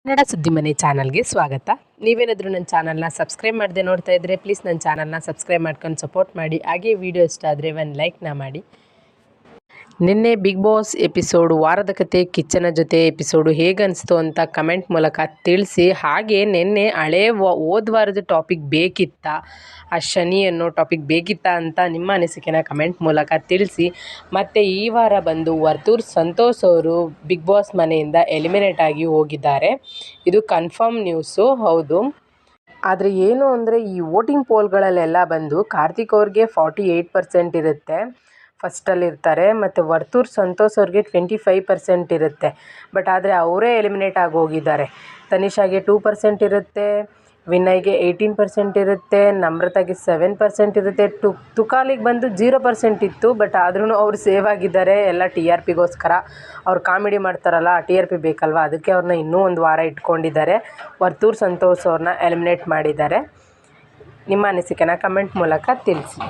ಕನ್ನಡ ಸುದ್ದಿ ಮನೆ ಚಾನಲ್ಗೆ ಸ್ವಾಗತ. ನೀವೇನಾದರೂ ನನ್ನ ಚಾನಲ್ನ ಸಬ್ಸ್ಕ್ರೈಬ್ ಮಾಡದೆ ನೋಡ್ತಾ ಇದ್ದರೆ ಪ್ಲೀಸ್ ನನ್ನ ಚಾನಲ್ನ ಸಬ್ಸ್ಕ್ರೈಬ್ ಮಾಡ್ಕೊಂಡು ಸಪೋರ್ಟ್ ಮಾಡಿ. ಹಾಗೆ ವಿಡಿಯೋ ಇಷ್ಟ ಆದರೆ ಒಂದು ಲೈಕ್ನ ಮಾಡಿ. ನಿನ್ನೆ ಬಿಗ್ ಬಾಸ್ ಎಪಿಸೋಡು ವಾರದ ಕತೆ ಕಿಚ್ಚನ ಜೊತೆ ಎಪಿಸೋಡು ಹೇಗೆ ಅನಿಸ್ತು ಅಂತ ಕಮೆಂಟ್ ಮೂಲಕ ತಿಳಿಸಿ. ಹಾಗೆ ನಿನ್ನೆ ಹೋದ ವಾರದ ಟಾಪಿಕ್ ಬೇಕಿತ್ತಾ, ಆ ಶನಿ ಅನ್ನೋ ಟಾಪಿಕ್ ಬೇಕಿತ್ತಾ ಅಂತ ನಿಮ್ಮ ಅನಿಸಿಕೆನ ಕಮೆಂಟ್ ಮೂಲಕ ತಿಳಿಸಿ. ಮತ್ತು ಈ ವಾರ ಬಂದು ವರ್ತೂರ್ ಸಂತೋಷ್ ಅವರು ಬಿಗ್ ಬಾಸ್ ಮನೆಯಿಂದ ಎಲಿಮಿನೇಟ್ ಆಗಿ ಹೋಗಿದ್ದಾರೆ. ಇದು ಕನ್ಫರ್ಮ್ ನ್ಯೂಸು, ಹೌದು. ಆದರೆ ಏನು ಅಂದರೆ ಈ ವೋಟಿಂಗ್ ಪೋಲ್ಗಳಲ್ಲೆಲ್ಲ ಬಂದು ಕಾರ್ತಿಕ್ ಅವ್ರಿಗೆ 48% ಇರುತ್ತೆ, ಫಸ್ಟಲ್ಲಿರ್ತಾರೆ. ಮತ್ತು ವರ್ತೂರ್ ಸಂತೋಷ್ ಅವ್ರಿಗೆ 25% ಇರುತ್ತೆ. ಬಟ್ ಆದರೆ ಅವರೇ ಎಲಿಮಿನೇಟ್ ಆಗಿ ಹೋಗಿದ್ದಾರೆ. ತನಿಷಾಗೆ 2% ಇರುತ್ತೆ, ವಿನಯ್ಗೆ 18% ಇರುತ್ತೆ, ನಮ್ರತಾಗೆ 7% ಇರುತ್ತೆ, ತುಕಾಲಿಗೆ ಬಂದು 0% ಇತ್ತು. ಬಟ್ ಆದ್ರೂ ಅವ್ರು ಸೇವ್ ಆಗಿದ್ದಾರೆ, ಎಲ್ಲ TRPಗೋಸ್ಕರ. ಅವ್ರು ಕಾಮಿಡಿ ಮಾಡ್ತಾರಲ್ಲ, TRP ಬೇಕಲ್ವ, ಅದಕ್ಕೆ ಅವ್ರನ್ನ ಇನ್ನೂ ಒಂದು ವಾರ ಇಟ್ಕೊಂಡಿದ್ದಾರೆ. ವರ್ತೂರ್ ಸಂತೋಷ್ ಅವ್ರನ್ನ ಎಲಿಮಿನೇಟ್ ಮಾಡಿದ್ದಾರೆ. ನಿಮ್ಮ ಅನಿಸಿಕೆನ ಕಮೆಂಟ್ ಮೂಲಕ ತಿಳಿಸಿ.